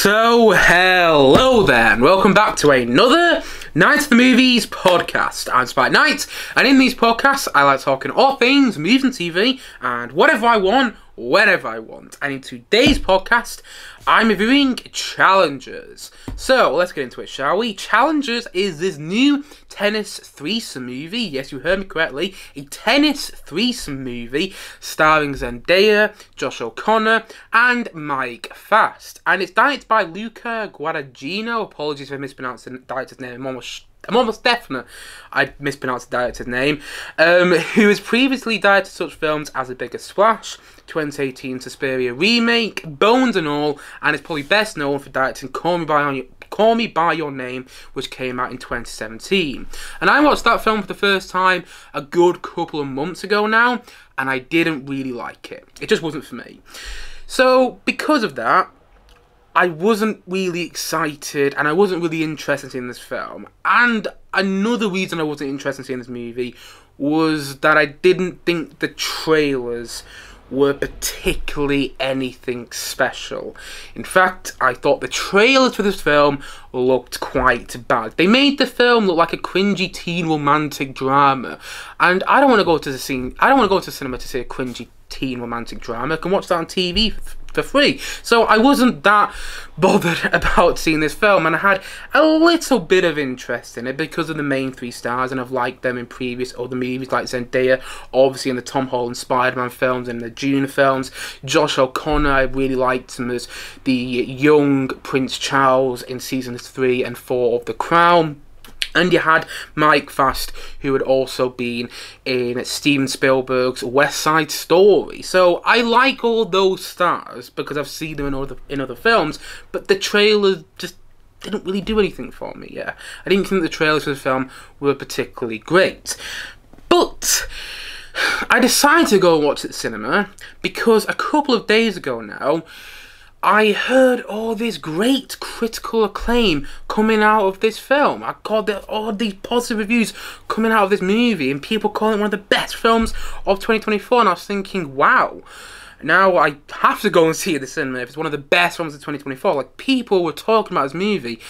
So, hello there, and welcome back to another Night of the Movies podcast. I'm Spike Knight, and in these podcasts, I like talking all things movies and TV, and whatever I want, whenever I want. And in today's podcast, I'm reviewing Challengers. So, let's get into it, shall we? Challengers is this new tennis threesome movie. Yes, you heard me correctly. A tennis threesome movie starring Zendaya, Josh O'Connor, and Mike Fast. And it's directed by Luca Guadagnino. Apologies if I mispronounced the director's name. I'm almost definite I mispronounced the director's name. Who has previously directed such films as A Bigger Splash, 2018 Suspiria remake, Bones and All, and is probably best known for directing Call Me By Your Name, which came out in 2017. And I watched that film for the first time a good couple of months ago now, and I didn't really like it. It just wasn't for me. So, because of that, I wasn't really excited and I wasn't really interested in seeing this film. And another reason I wasn't interested in seeing this movie was that I didn't think the trailers were particularly anything special. In fact, I thought the trailers for this film looked quite bad. They made the film look like a cringy teen romantic drama, and I don't want to go to the cinema to see a cringy teen romantic drama. I can watch that on TV for free. So I wasn't that bothered about seeing this film, and I had a little bit of interest in it because of the main three stars, and I've liked them in previous other movies like Zendaya, obviously in the Tom Holland Spider-Man films and the Dune films. Josh O'Connor, I really liked him as the young Prince Charles in seasons 3 and 4 of The Crown. And you had Mike Fast, who had also been in Steven Spielberg's West Side Story. So I like all those stars because I've seen them in other films, but the trailers just didn't really do anything for me. Yeah, I didn't think the trailers for the film were particularly great. But I decided to go and watch it at the cinema because a couple of days ago now, I heard all this great critical acclaim coming out of this film. I got all these positive reviews coming out of this movie, and people calling it one of the best films of 2024. And I was thinking, wow, now I have to go and see it at the cinema if it's one of the best films of 2024. Like, people were talking about this movie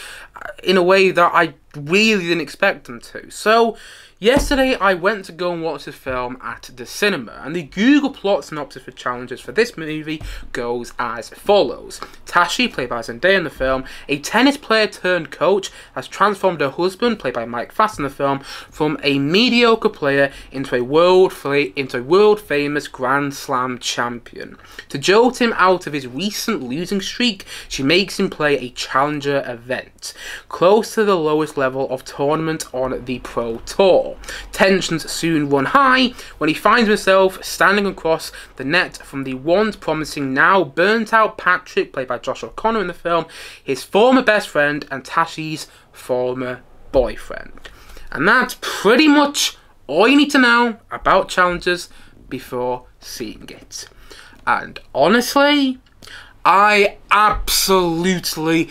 in a way that I really didn't expect them to. So yesterday, I went to go and watch the film at the cinema, and the Google plot synopsis for Challengers for this movie goes as follows. Tashi, played by Zendaya in the film, a tennis player turned coach, has transformed her husband, played by Mike Fast in the film, from a mediocre player into a world-famous Grand Slam champion. To jolt him out of his recent losing streak, she makes him play a challenger event, close to the lowest level of tournament on the Pro Tour. Tensions soon run high when he finds himself standing across the net from the once promising, now burnt out Patrick, played by Josh O'Connor in the film, his former best friend and Tashi's former boyfriend. And that's pretty much all you need to know about Challengers before seeing it. And honestly, I absolutely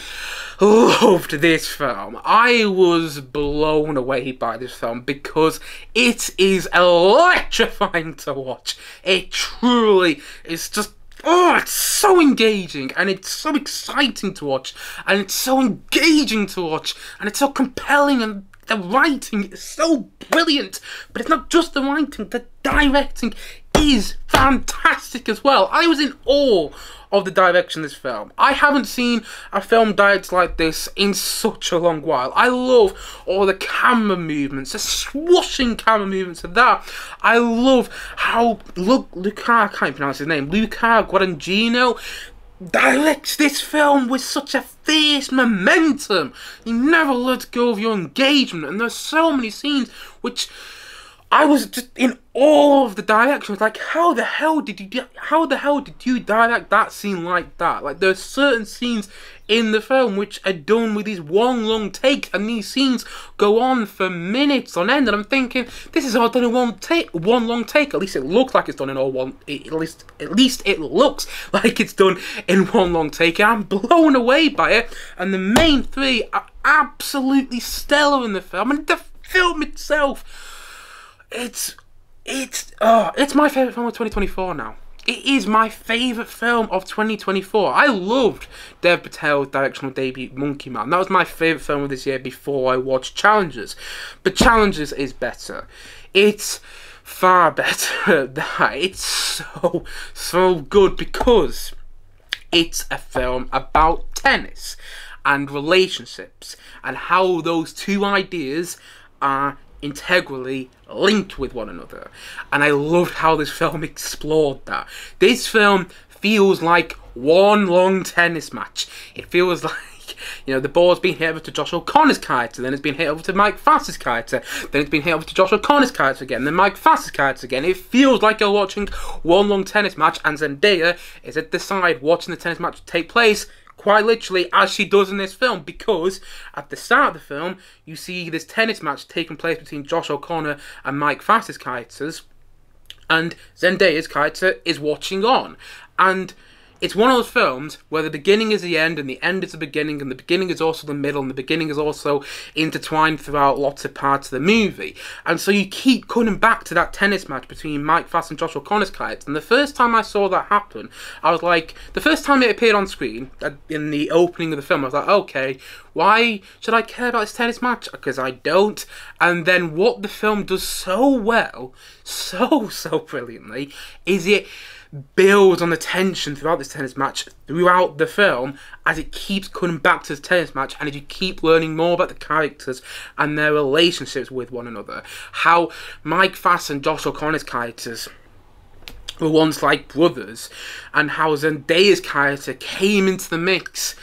loved this film. I was blown away by this film because it is electrifying to watch. It truly is just, oh, it's so engaging, and it's so exciting to watch, and it's so engaging to watch, and it's so compelling, and the writing is so brilliant. But it's not just the writing, the directing is fantastic as well. I was in awe of the direction of this film. I haven't seen a film directed like this in such a long while. I love all the camera movements, the swooshing camera movements of that. I love how Luca, I can't pronounce his name, Luca Guadagnino directs this film with such a fierce momentum. You never let go of your engagement, and there's so many scenes which I was just in awe of the direction. Like, how the hell did you direct that scene like that? Like, there's certain scenes in the film which are done with these one long takes, and these scenes go on for minutes on end, and I'm thinking, this is all done in one long take. At least it looks like it's done in at least it looks like it's done in one long take, and I'm blown away by it. And the main three are absolutely stellar in the film, and the film itself, it's my favourite film of 2024 now. it is my favourite film of 2024. I loved Dev Patel's directional debut, Monkey Man. That was my favourite film of this year before I watched Challengers. But Challengers is better. It's far better than that. It's so good because it's a film about tennis and relationships and how those two ideas are integrally linked with one another. And I loved how this film explored that. This film feels like one long tennis match. It feels like, you know, the ball's been hit over to Josh O'Connor's character, then it's been hit over to Mike Fass's character, then it's been hit over to Josh O'Connor's character again, then Mike Fass's character again. It feels like you're watching one long tennis match, and Zendaya is at the side watching the tennis match take place, quite literally, as she does in this film, because at the start of the film, you see this tennis match taking place between Josh O'Connor and Mike Fass's characters, and Zendaya's character is watching on. And it's one of those films where the beginning is the end, and the end is the beginning, and the beginning is also the middle, and the beginning is also intertwined throughout lots of parts of the movie. And so you keep coming back to that tennis match between Mike Fass and Josh O'Connor's character. And the first time I saw that happen, I was like, the first time it appeared on screen, in the opening of the film, I was like, okay, why should I care about this tennis match? Because I don't. And then what the film does so well, so brilliantly, is it builds on the tension throughout this tennis match, throughout the film, as it keeps coming back to this tennis match, and as you keep learning more about the characters and their relationships with one another. How Mike Fass and Josh O'Connor's characters were once like brothers, and how Zendaya's character came into the mix,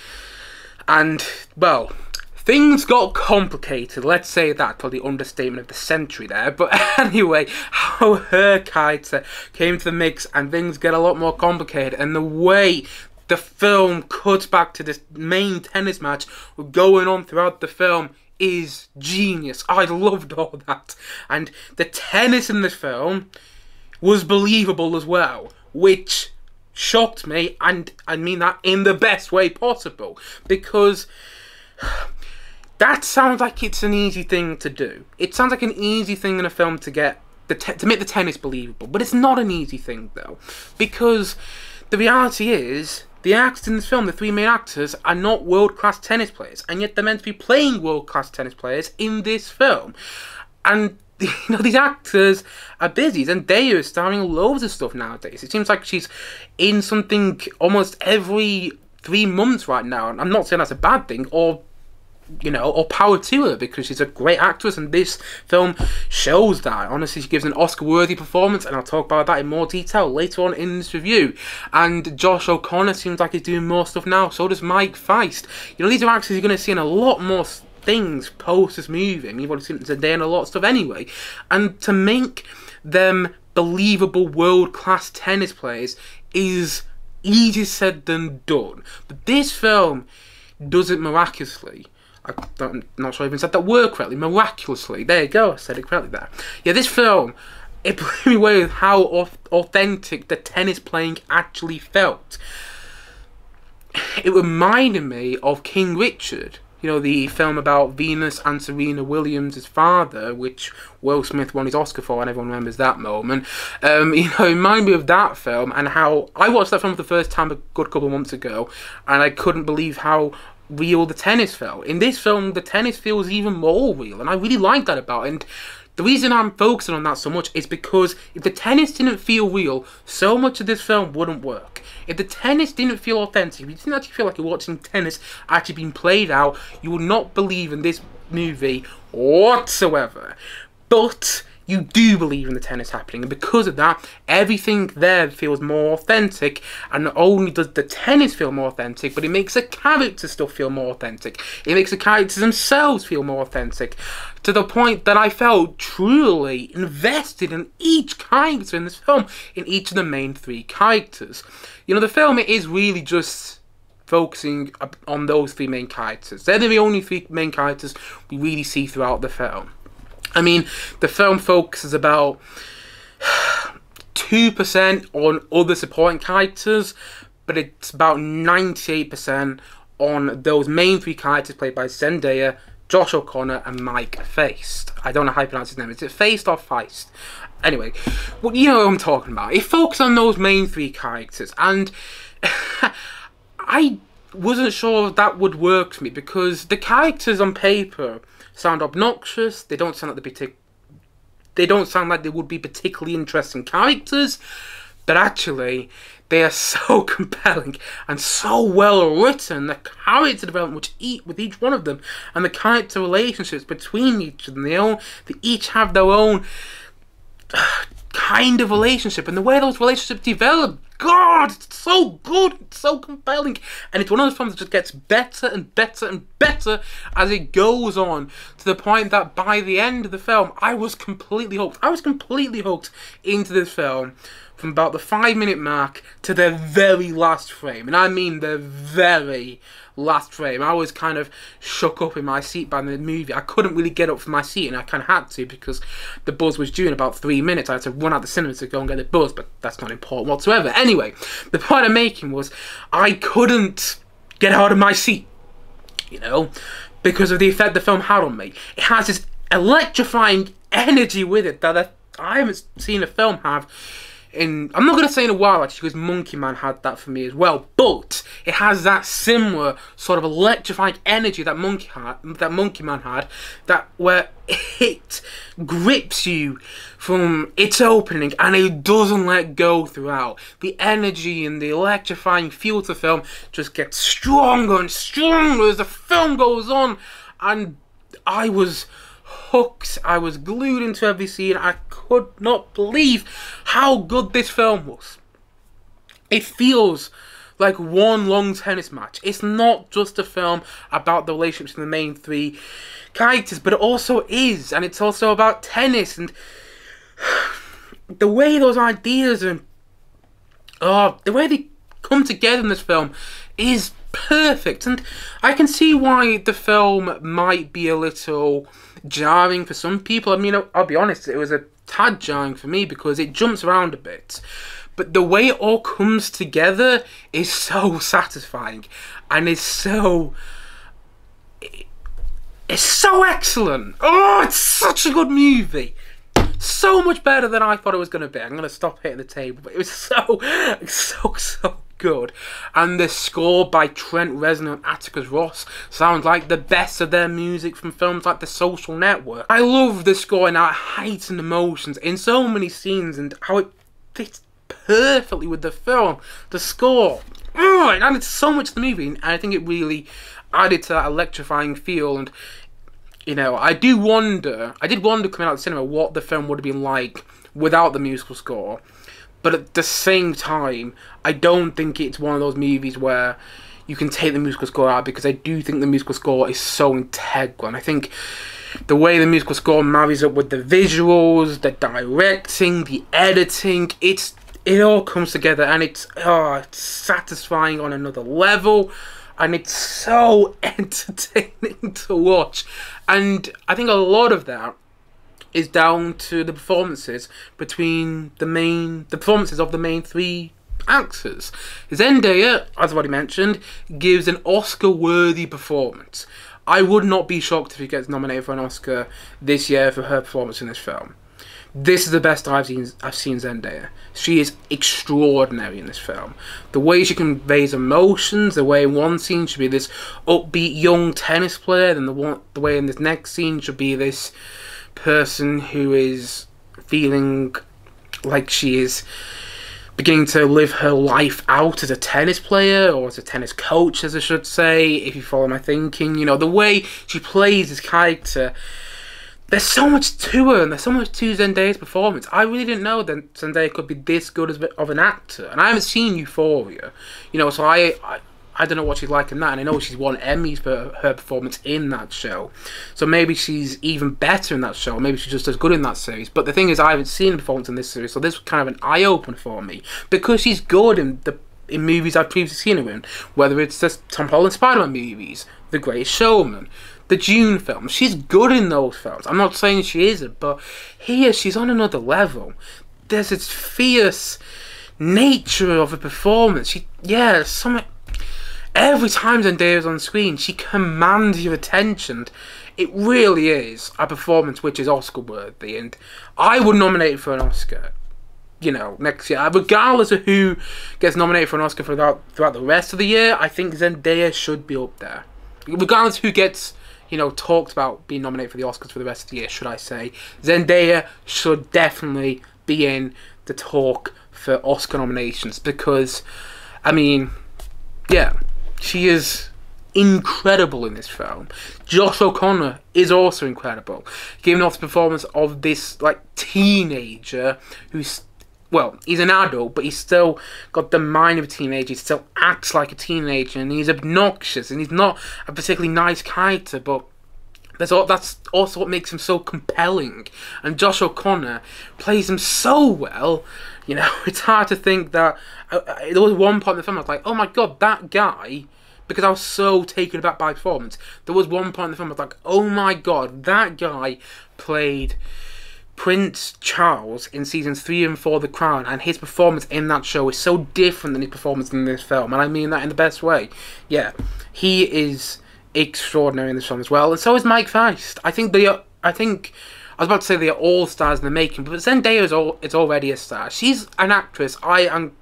and, well, things got complicated, let's say that, probably understatement of the century there, but anyway, how her character came to the mix and things get a lot more complicated, and the way the film cuts back to this main tennis match going on throughout the film is genius. I loved all that. And the tennis in this film was believable as well, which shocked me, and I mean that in the best way possible, because that sounds like it's an easy thing to do. It sounds like an easy thing in a film to get to make the tennis believable, but it's not an easy thing though, because the reality is the actors in this film, the three main actors, are not world-class tennis players, and yet they're meant to be playing world-class tennis players in this film. And you know, these actors are busy. Zendaya is starring loads of stuff nowadays. It seems like she's in something almost every 3 months right now, and I'm not saying that's a bad thing, or you know, or power to her, because she's a great actress, and this film shows that. Honestly, she gives an Oscar-worthy performance, and I'll talk about that in more detail later on in this review. And Josh O'Connor seems like he's doing more stuff now, so does Mike Feist. You know, these are actors you're going to see in a lot more things post this movie. I mean, you've already seen Zendaya in a lot of stuff anyway. And to make them believable world-class tennis players is easier said than done. But this film does it miraculously. I'm not sure I even said that word correctly. Miraculously. There you go. I said it correctly there. Yeah, this film, it blew me away with how authentic the tennis playing actually felt. It reminded me of King Richard. You know, the film about Venus and Serena Williams' father, which Will Smith won his Oscar for, and everyone remembers that moment. You know, it reminded me of that film, and how I watched that film for the first time a good couple of months ago, and I couldn't believe how real the tennis felt. In this film, the tennis feels even more real, and I really like that about it. And the reason I'm focusing on that so much is because if the tennis didn't feel real, so much of this film wouldn't work. If the tennis didn't feel authentic, if you didn't actually feel like you're watching tennis actually being played out, you would not believe in this movie whatsoever. But you do believe in the tennis happening, and because of that, everything there feels more authentic, and not only does the tennis feel more authentic, but it makes the character stuff feel more authentic. It makes the characters themselves feel more authentic, to the point that I felt truly invested in each character in this film, in each of the main 3 characters. You know, the film is really just focusing on those 3 main characters. They're the only 3 main characters we really see throughout the film. I mean, the film focuses about 2% on other supporting characters, but it's about 98% on those main 3 characters played by Zendaya, Josh O'Connor and Mike Feist. I don't know how you pronounce his name. Is it Feist or Feist? Anyway, well, you know what I'm talking about. It focuses on those main three characters, and I wasn't sure that would work for me because the characters on paper sound obnoxious. They don't sound like they would be particularly interesting characters, but actually they are so compelling and so well written. The character development with each one of them, and the character relationships between each of them, they each have their own kind of relationship, and the way those relationships develop, God, it's so good, it's so compelling, and it's one of those films that just gets better and better and better as it goes on, to the point that by the end of the film, I was completely hooked. I was completely hooked into this film from about the 5-minute mark to the very last frame, and I mean the very last frame. I was kind of shook up in my seat by the movie. I couldn't really get up from my seat, and I kind of had to because the buzz was due in about 3 minutes. I had to run out the cinema to go and get the buzz, but that's not important whatsoever. Anyway, the point I'm making was I couldn't get out of my seat, you know, because of the effect the film had on me. It has this electrifying energy with it that I haven't seen a film have I'm not going to say in a while, actually, because Monkey Man had that for me as well, but it has that similar sort of electrifying energy that Monkey Man had, where it grips you from its opening and it doesn't let go throughout. The energy and the electrifying feel to the film just gets stronger and stronger as the film goes on, and I was hooked. I was glued into every scene. I could not believe how good this film was. It feels like one long tennis match. It's not just a film about the relationships in the main three characters, but it also is, and it's also about tennis, and the way those ideas and the way they come together in this film is perfect. And I can see why the film might be a little jarring for some people. I mean, I'll be honest, it was a tad jarring for me because it jumps around a bit, but the way it all comes together is so satisfying, and it's so excellent. Oh, it's such a good movie. So much better than I thought it was going to be. I'm going to stop hitting the table, but it was so good. And the score by Trent Reznor and Atticus Ross sounds like the best of their music from films like The Social Network. I love the score and how it heightened emotions in so many scenes, and how it fits perfectly with the film. The score, it added so much to the movie, and I think it really added to that electrifying feel. And you know, I did wonder coming out of the cinema what the film would have been like without the musical score. But at the same time, I don't think it's one of those movies where you can take the musical score out, because I do think the musical score is so integral. And I think the way the musical score marries up with the visuals, the directing, the editing, it all comes together, and it's satisfying on another level. And it's so entertaining to watch. And I think a lot of that is down to the performances of the main three actors. Zendaya, as I've already mentioned, gives an Oscar-worthy performance. I would not be shocked if she gets nominated for an Oscar this year for her performance in this film. This is the best I've seen Zendaya. She is extraordinary in this film. The way she conveys emotions, the way in one scene she'll be this upbeat young tennis player, then the way in this next scene she'll be this person who is feeling like she is beginning to live her life out as a tennis player, or as a tennis coach, as I should say, if you follow my thinking. You know, the way she plays this character, there's so much to her, and there's so much to Zendaya's performance. I really didn't know that Zendaya could be this good of an actor, and I haven't seen Euphoria, you know, so I don't know what she's like in that, and I know she's won Emmys for her performance in that show, so maybe she's even better in that show, maybe she's just as good in that series. But the thing is, I haven't seen a performance in this series, so this was kind of an eye-opener for me, because she's good in movies I've previously seen her in, whether it's the Tom Holland Spider-Man movies, The Greatest Showman, the Dune films. She's good in those films. I'm not saying she isn't, but here she's on another level. There's this fierce nature of a performance. every time Zendaya's on screen, she commands your attention. It really is a performance which is Oscar worthy, and I would nominate her for an Oscar, you know, next year. Regardless of who gets nominated for an Oscar throughout the rest of the year, I think Zendaya should be up there. Regardless of who gets, you know, talked about being nominated for the Oscars for the rest of the year, should I say, Zendaya should definitely be in the talk for Oscar nominations, because, I mean, yeah, she is incredible in this film. Josh O'Connor is also incredible, giving off the performance of this, like, teenager who's, well, he's an adult, but he's still got the mind of a teenager. He still acts like a teenager, and he's obnoxious, and he's not a particularly nice character, but that's also what makes him so compelling. And Josh O'Connor plays him so well, you know, it's hard to think that... there was one point in the film I was like, oh my god, that guy... Because I was so taken aback by performance. There was one point in the film I was like, oh my god, that guy played Prince Charles in seasons 3 and 4 of The Crown, and his performance in that show is so different than his performance in this film, and I mean that in the best way. Yeah, he is extraordinary in this film as well, and so is Mike Feist. I was about to say they are all stars in the making, but Zendaya is already a star. She's an actress. What am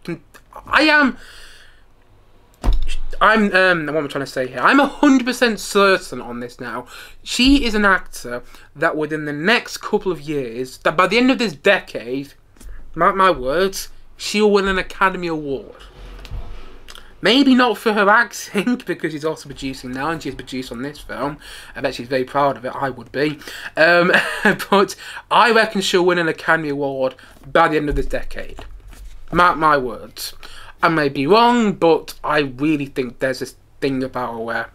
I trying to say here? I'm 100% certain on this now. She is an actor that within the next couple of years, that by the end of this decade, mark my words, she'll win an Academy Award. Maybe not for her acting, because she's also producing now, and she's produced on this film. I bet she's very proud of it, I would be. But I reckon she'll win an Academy Award by the end of this decade. Mark my words. I may be wrong, but I really think there's this thing about her where,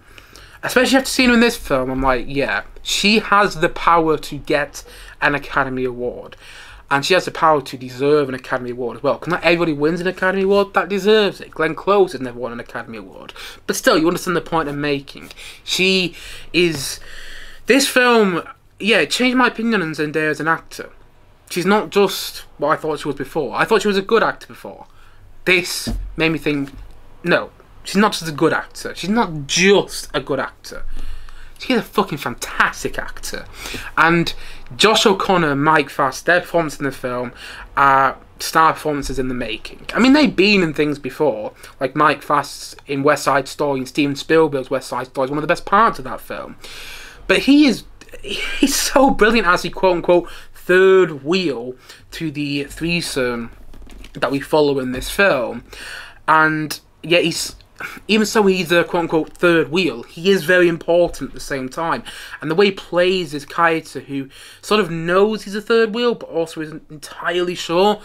especially after seeing her in this film, I'm like, yeah, she has the power to get an Academy Award. And she has the power to deserve an Academy Award as well. Because not everybody wins an Academy Award that deserves it. Glenn Close has never won an Academy Award. But still, you understand the point I'm making. She is... This film, yeah, it changed my opinion on Zendaya as an actor. She's not just what I thought she was before. I thought she was a good actor before. This made me think, no, she's not just a good actor. She's not just a good actor. She's a fucking fantastic actor. And Josh O'Connor and Mike Feist, their performances in the film are star performances in the making. I mean, they've been in things before, like Mike Feist in West Side Story and Steven Spielberg's West Side Story is one of the best parts of that film. But he's so brilliant as the quote-unquote third wheel to the threesome that we follow in this film. And yet even so he's the quote-unquote third wheel, he is very important at the same time. And the way he plays his character, who sort of knows he's a third wheel, but also isn't entirely sure.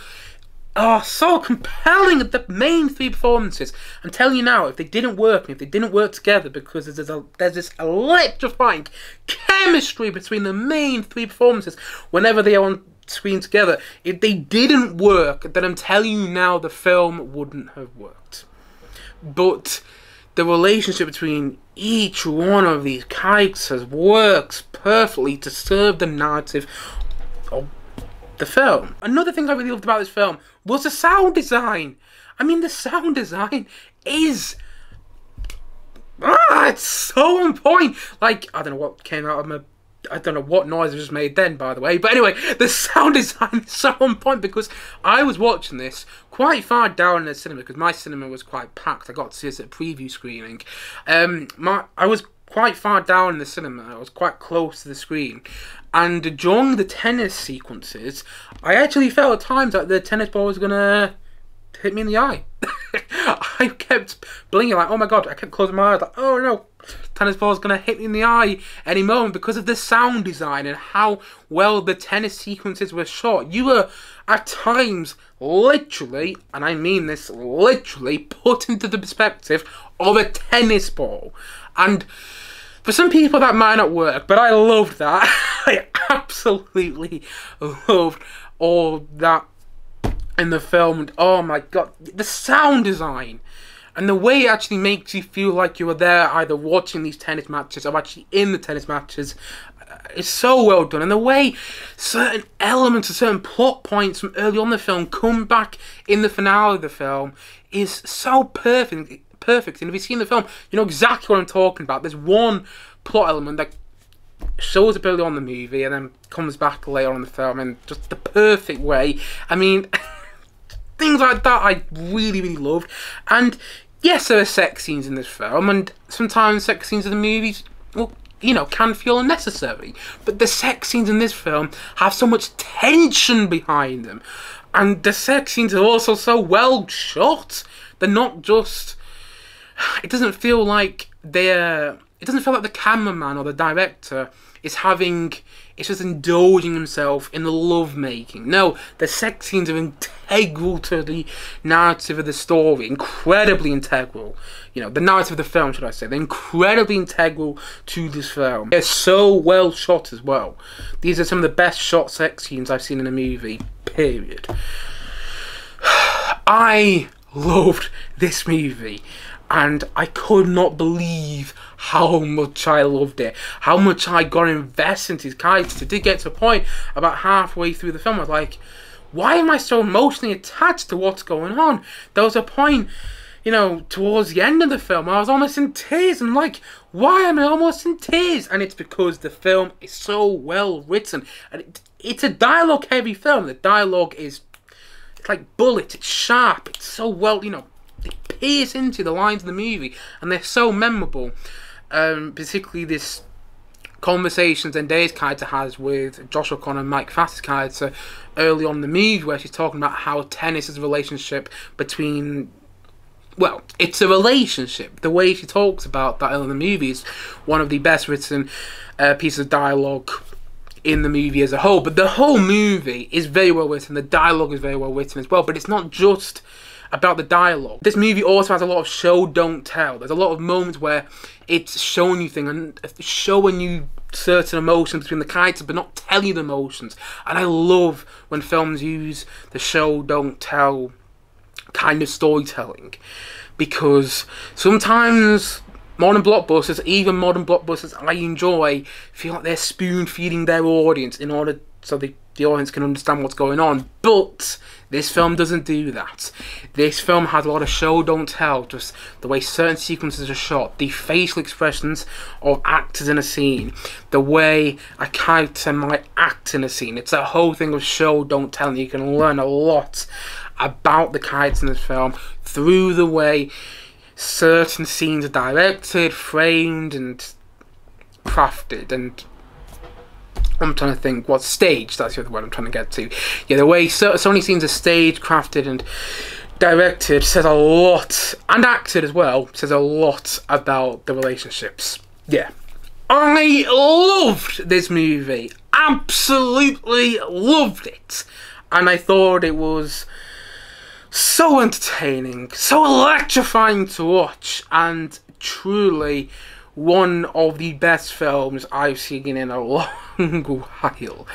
Oh, so compelling at the main three performances. I'm telling you now, if they didn't work, and if they didn't work together, because there's this electrifying chemistry between the main three performances whenever they are on screen together. If they didn't work, then I'm telling you now, the film wouldn't have worked. But the relationship between each one of these characters works perfectly to serve the narrative of the film. Another thing I really loved about this film was the sound design. I mean, the sound design is... it's so on point. Like, I don't know what came out of my... I don't know what noise I just made then, by the way. But anyway, the sound design is so on point, because I was watching this quite far down in the cinema, because my cinema was quite packed. I got to see this at a preview screening. I was quite far down in the cinema. I was quite close to the screen. And during the tennis sequences, I actually felt at times that the tennis ball was going to hit me in the eye. I kept blinking like, oh my god. I kept closing my eyes like, oh no, tennis ball is going to hit me in the eye any moment, because of the sound design and how well the tennis sequences were shot. You were at times literally, and I mean this literally, put into the perspective of a tennis ball. And for some people that might not work, but I loved that. I absolutely loved all that in the film. And oh my god, the sound design and the way it actually makes you feel like you were there either watching these tennis matches or actually in the tennis matches is so well done. And the way certain elements or certain plot points from early on in the film come back in the finale of the film is so perfect perfect. And if you've seen the film, you know exactly what I'm talking about. There's one plot element that shows up early on in the movie and then comes back later on in the film in just the perfect way. I mean, things like that I really, really loved. And yes, there are sex scenes in this film, and sometimes sex scenes in the movies, well, you know, can feel unnecessary. But the sex scenes in this film have so much tension behind them. And the sex scenes are also so well shot. They're not just... It doesn't feel like the cameraman or the director is just indulging himself in the love-making. No, the sex scenes are integral to the narrative of the story. Incredibly integral. You know, the narrative of the film, should I say. They're incredibly integral to this film. They're so well shot as well. These are some of the best shot sex scenes I've seen in a movie, period. I loved this movie, and I could not believe how much I loved it, how much I got invested into these characters. It did get to a point about halfway through the film, I was like, why am I so emotionally attached to what's going on? There was a point, you know, towards the end of the film, I was almost in tears. I'm like, why am I almost in tears? And it's because the film is so well written. And it's a dialogue-heavy film. The dialogue is, it's like bullets, it's sharp, it's so well, you know, they pierce into the lines of the movie, and they're so memorable. Particularly this conversation Zendaya's character has with Josh O'Connor and Mike Fass's character early on in the movie, where she's talking about how tennis is a relationship between... Well, it's a relationship. The way she talks about that in the movie is one of the best written pieces of dialogue in the movie as a whole. But the whole movie is very well written. The dialogue is very well written as well. But it's not just about the dialogue. This movie also has a lot of show, don't tell. There's a lot of moments where it's showing you things and showing you certain emotions between the characters, but not telling you the emotions. And I love when films use the show, don't tell kind of storytelling, because sometimes modern blockbusters, even modern blockbusters I enjoy, feel like they're spoon-feeding their audience in order so the audience can understand what's going on. But this film doesn't do that. This film has a lot of show, don't tell, just the way certain sequences are shot, the facial expressions of actors in a scene, the way a character might act in a scene. It's a whole thing of show, don't tell, and you can learn a lot about the characters in this film through the way certain scenes are directed, framed, and crafted, and I'm trying to think what staged, that's the other word I'm trying to get to. Yeah, the way so many scenes are staged, crafted, and directed says a lot, and acted as well, says a lot about the relationships. Yeah. I loved this movie. Absolutely loved it. And I thought it was so entertaining, so electrifying to watch, and truly one of the best films I've seen in a long while.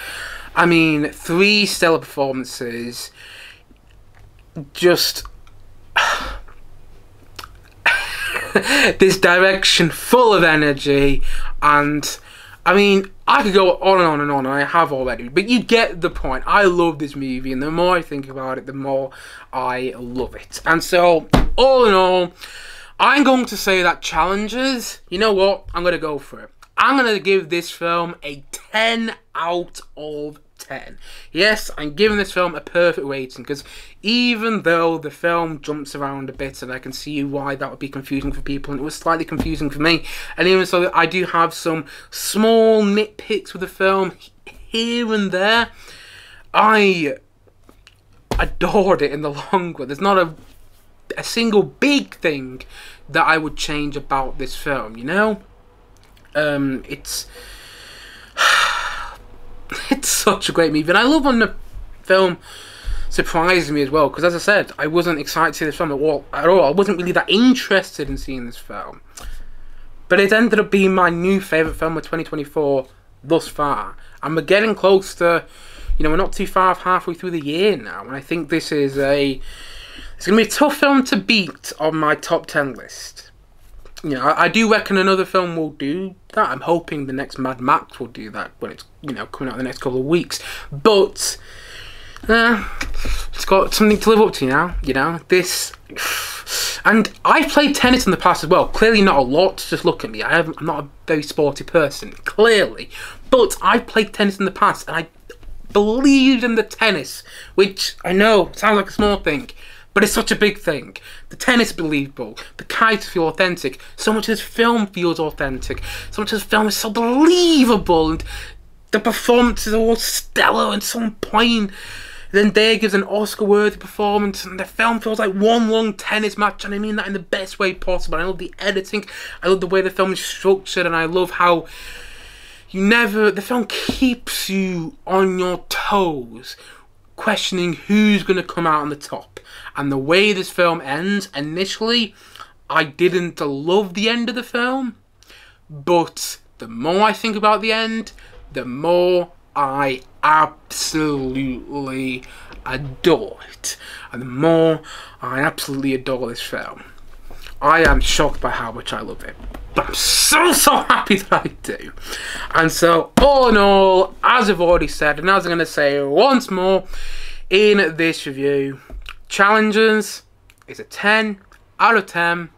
I mean, 3 stellar performances, just this direction full of energy, and I mean, I could go on and on and on, and I have already, but you get the point. I love this movie, and the more I think about it, the more I love it. And so, all in all, I'm going to say that challenges, you know what, I'm going to go for it. I'm going to give this film a 10 out of 10. Yes, I'm giving this film a perfect rating, because even though the film jumps around a bit, and I can see why that would be confusing for people, and it was slightly confusing for me, and even so, I do have some small nitpicks with the film here and there, I adored it in the long run. There's not a single big thing that I would change about this film, you know? It's such a great movie, and I love when the film surprises me as well, because as I said, I wasn't excited to see this film at all. I wasn't really that interested in seeing this film, but it ended up being my new favourite film of 2024 thus far, and we're getting close to, you know, we're not too far halfway through the year now, and I think this is it's going to be a tough film to beat on my top 10 list. You know, I do reckon another film will do that. I'm hoping the next Mad Max will do that when it's, you know, coming out in the next couple of weeks. But it's got something to live up to now. You know, this, And I've played tennis in the past as well. Clearly not a lot, just look at me. I'm not a very sporty person, clearly. But I've played tennis in the past, and I believed in the tennis, which I know sounds like a small thing, but it's such a big thing. The tennis is believable. The characters feel authentic. So much of this film feels authentic. So much of this film is so believable, and the performances are all stellar and so on point. Zendaya gives an Oscar-worthy performance, and the film feels like one long tennis match, and I mean that in the best way possible. I love the editing, I love the way the film is structured, and I love how the film keeps you on your toes, questioning who's going to come out on the top. And the way this film ends, initially, I didn't love the end of the film, but the more I think about the end, the more I absolutely adore it. And the more I absolutely adore this film. I am shocked by how much I love it. But I'm so happy that I do. And so, all in all, as I've already said, and as I'm going to say once more in this review, Challengers is a 10 out of 10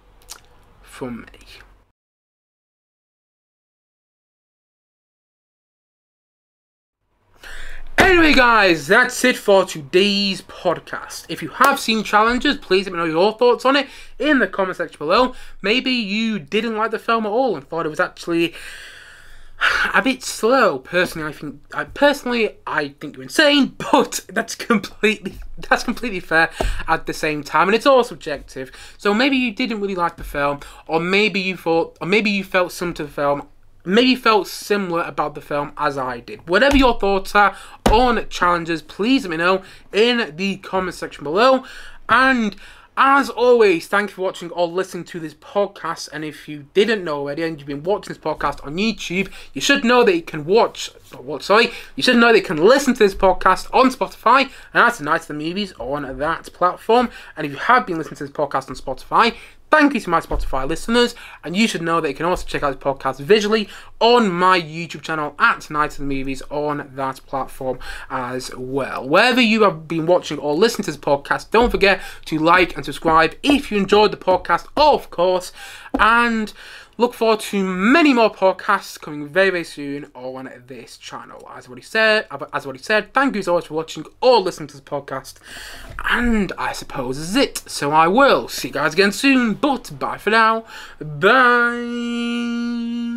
from me. Anyway guys, that's it for today's podcast. If you have seen Challengers, please let me know your thoughts on it in the comment section below. Maybe you didn't like the film at all and thought it was actually a bit slow. Personally, I think you're insane, but that's completely fair at the same time, and it's all subjective. So maybe you didn't really like the film, or maybe you felt some to the film. Maybe you felt similar about the film as I did. Whatever your thoughts are on Challengers, please let me know in the comment section below. And as always, thank you for watching or listening to this podcast. And if you didn't know already and you've been watching this podcast on YouTube, you should know that you can you should know that you can listen to this podcast on Spotify, and that's Night of the Movies on that platform. And if you have been listening to this podcast on Spotify, thank you to my Spotify listeners, and you should know that you can also check out this podcast visually on my YouTube channel at Night of the Movies on that platform as well. Wherever you have been watching or listening to this podcast, don't forget to like and subscribe if you enjoyed the podcast, of course, and look forward to many more podcasts coming very, very soon on this channel. As I already said, thank you so much for watching or listening to this podcast. And I suppose this is it. So I will see you guys again soon. But bye for now. Bye.